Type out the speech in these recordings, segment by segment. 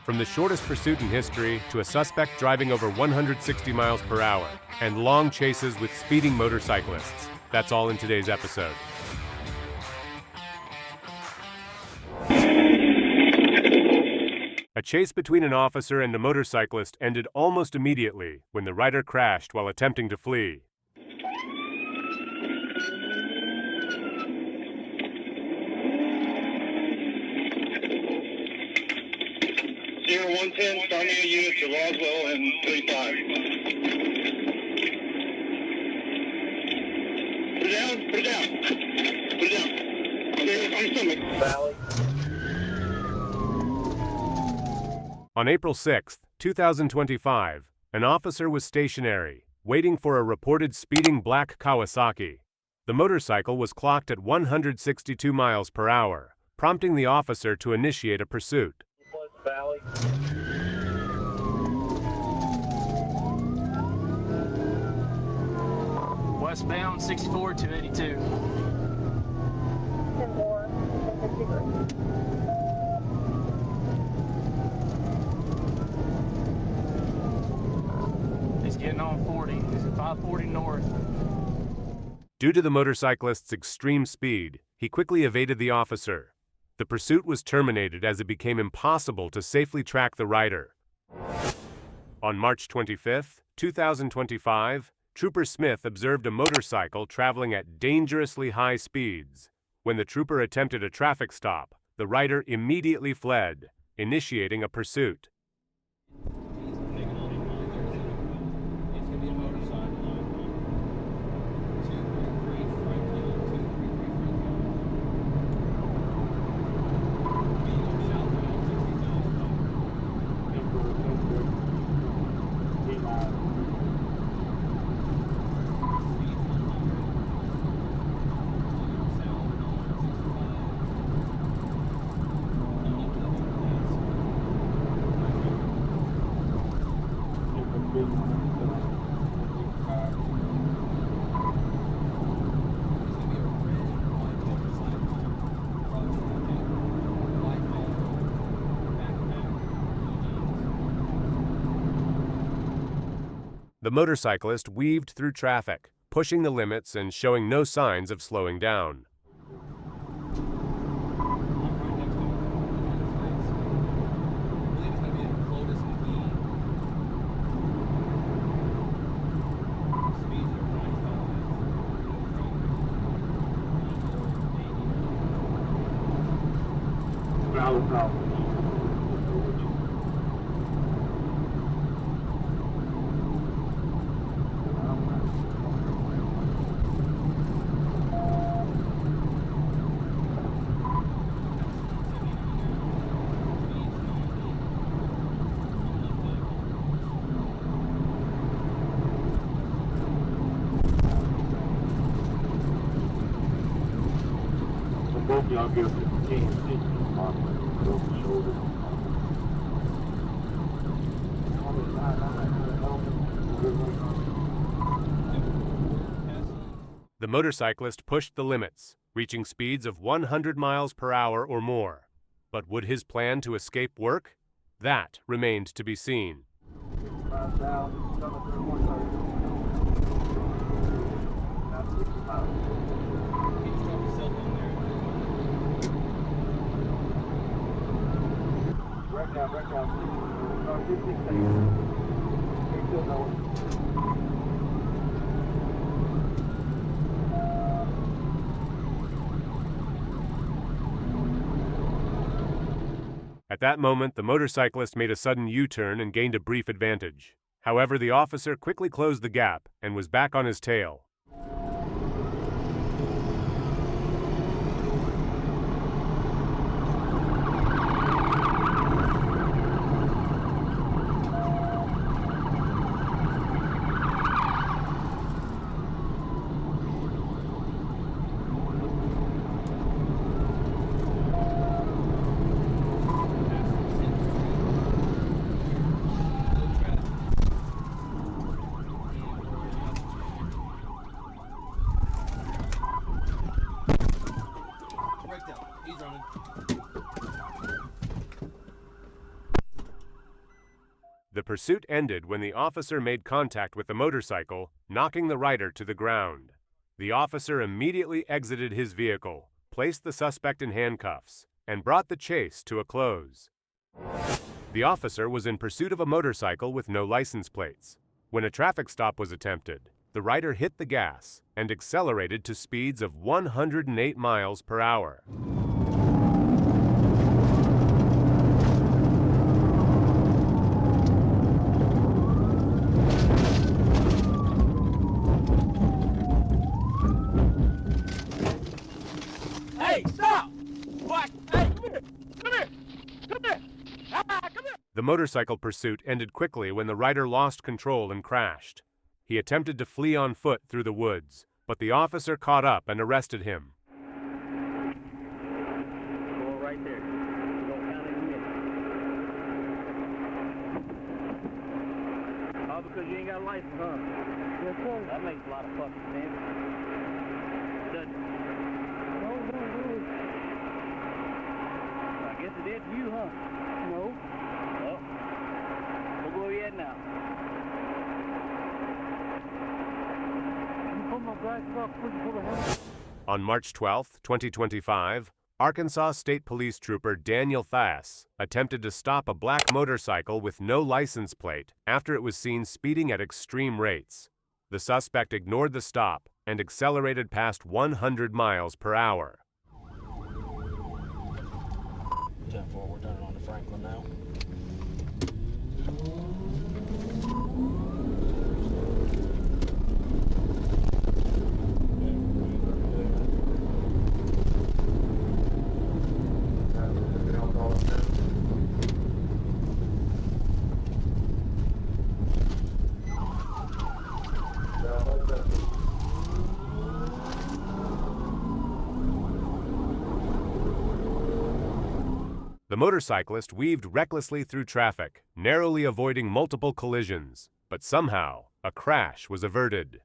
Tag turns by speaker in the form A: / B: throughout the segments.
A: From the shortest pursuit in history to a suspect driving over 160 miles per hour and long chases with speeding motorcyclists. That's all in today's episode. A chase between an officer and a motorcyclist ended almost immediately when the rider crashed while attempting to flee.
B: 110, starting a unit to Roswell and 35. Put it down, put it down. Put it down. Okay, on your stomach. Valley.
A: On April 6, 2025, an officer was stationary, waiting for a reported speeding black Kawasaki. The motorcycle was clocked at 162 miles per hour, prompting the officer to initiate a pursuit.
B: Valley.
C: Westbound 64 282.
D: 10-4, 10-53.
C: He's getting on 40. He's at 540 north.
A: Due to the motorcyclist's extreme speed, he quickly evaded the officer. The pursuit was terminated as it became impossible to safely track the rider. On March 25, 2025, Trooper Smith observed a motorcycle traveling at dangerously high speeds. When the trooper attempted a traffic stop, the rider immediately fled, initiating a pursuit. The motorcyclist weaved through traffic, pushing the limits and showing no signs of slowing down.
B: Y'all give the 10-15 mark over the shoulder.
A: The motorcyclist pushed the limits, reaching speeds of 100 miles per hour or more. But would his plan to escape work? That remained to be seen. At that moment, the motorcyclist made a sudden U-turn and gained a brief advantage. However, the officer quickly closed the gap and was back on his tail. The pursuit ended when the officer made contact with the motorcycle, knocking the rider to the ground. The officer immediately exited his vehicle, placed the suspect in handcuffs, and brought the chase to a close. The officer was in pursuit of a motorcycle with no license plates. When a traffic stop was attempted, the rider hit the gas and accelerated to speeds of 108 miles per hour.
C: Hey, stop! What? Hey, come here! Come here! Come here! Ah, come here!
A: The motorcycle pursuit ended quickly when the rider lost control and crashed. He attempted to flee on foot through the woods, but the officer caught up and arrested him.
B: Go right there. Don't count any minutes. All because you ain't got a license, huh? Yes, sir. That makes a lot of fucking sense. Doesn't it? No. I guess it did to you, huh? No. Well, look where we at now. You put my black box for the head.
A: On March 12, 2025, Arkansas State Police Trooper Daniel Thass attempted to stop a black motorcycle with no license plate after it was seen speeding at extreme rates. The suspect ignored the stop and accelerated past 100 miles per hour.
B: 10-4, we're turning on to Franklin now.
A: The motorcyclist weaved recklessly through traffic, narrowly avoiding multiple collisions, but somehow a crash was averted.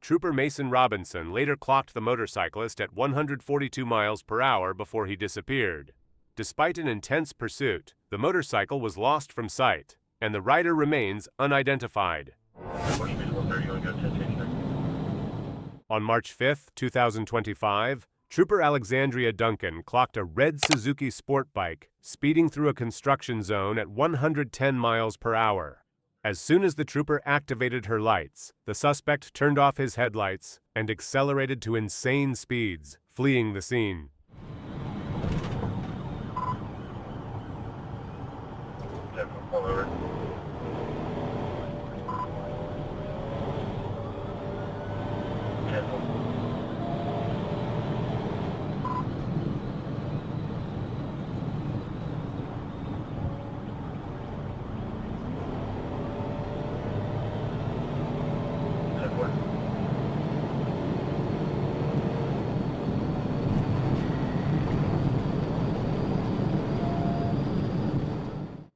A: Trooper Mason Robinson later clocked the motorcyclist at 142 miles per hour before he disappeared. Despite an intense pursuit, the motorcycle was lost from sight, and the rider remains unidentified. On March 5, 2025, Trooper Alexandria Duncan clocked a red Suzuki sport bike speeding through a construction zone at 110 miles per hour. As soon as the trooper activated her lights, the suspect turned off his headlights and accelerated to insane speeds, fleeing the scene.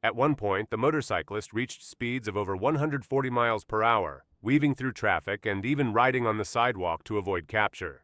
A: At one point, the motorcyclist reached speeds of over 140 miles per hour, weaving through traffic and even riding on the sidewalk to avoid capture.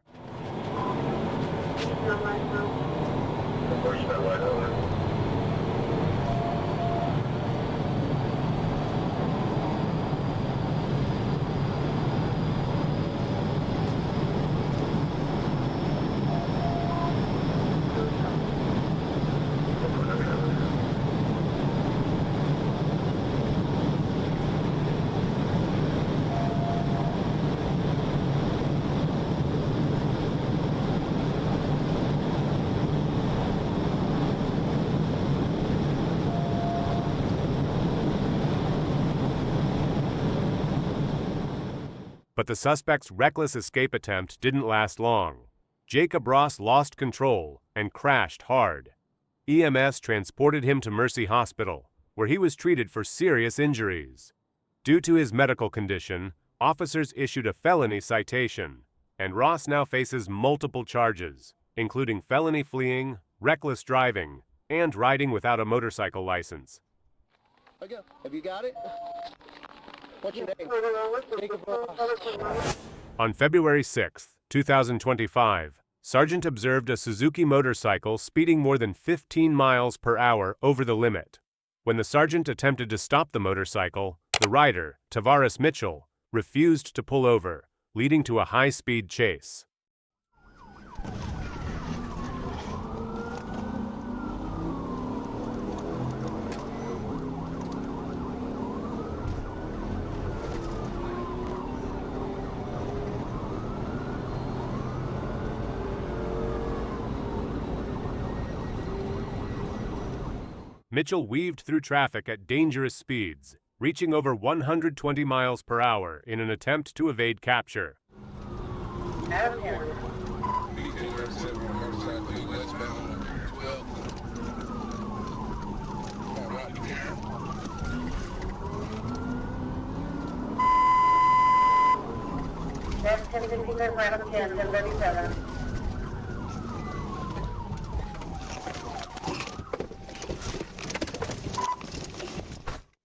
A: But the suspect's reckless escape attempt didn't last long. Jacob Ross lost control and crashed hard. EMS transported him to Mercy Hospital, where he was treated for serious injuries. Due to his medical condition, officers issued a felony citation, and Ross now faces multiple charges, including felony fleeing, reckless driving, and riding without a motorcycle license.
E: Okay, have you got it? What's your name?
A: On February 6, 2025, Sergeant observed a Suzuki motorcycle speeding more than 15 miles per hour over the limit. When the sergeant attempted to stop the motorcycle, the rider, Tavares Mitchell, refused to pull over, leading to a high-speed chase. Mitchell weaved through traffic at dangerous speeds, reaching over 120 miles per hour in an attempt to evade capture.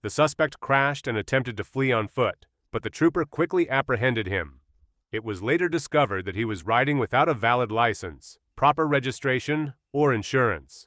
A: The suspect crashed and attempted to flee on foot, but the trooper quickly apprehended him. It was later discovered that he was riding without a valid license, proper registration, or insurance.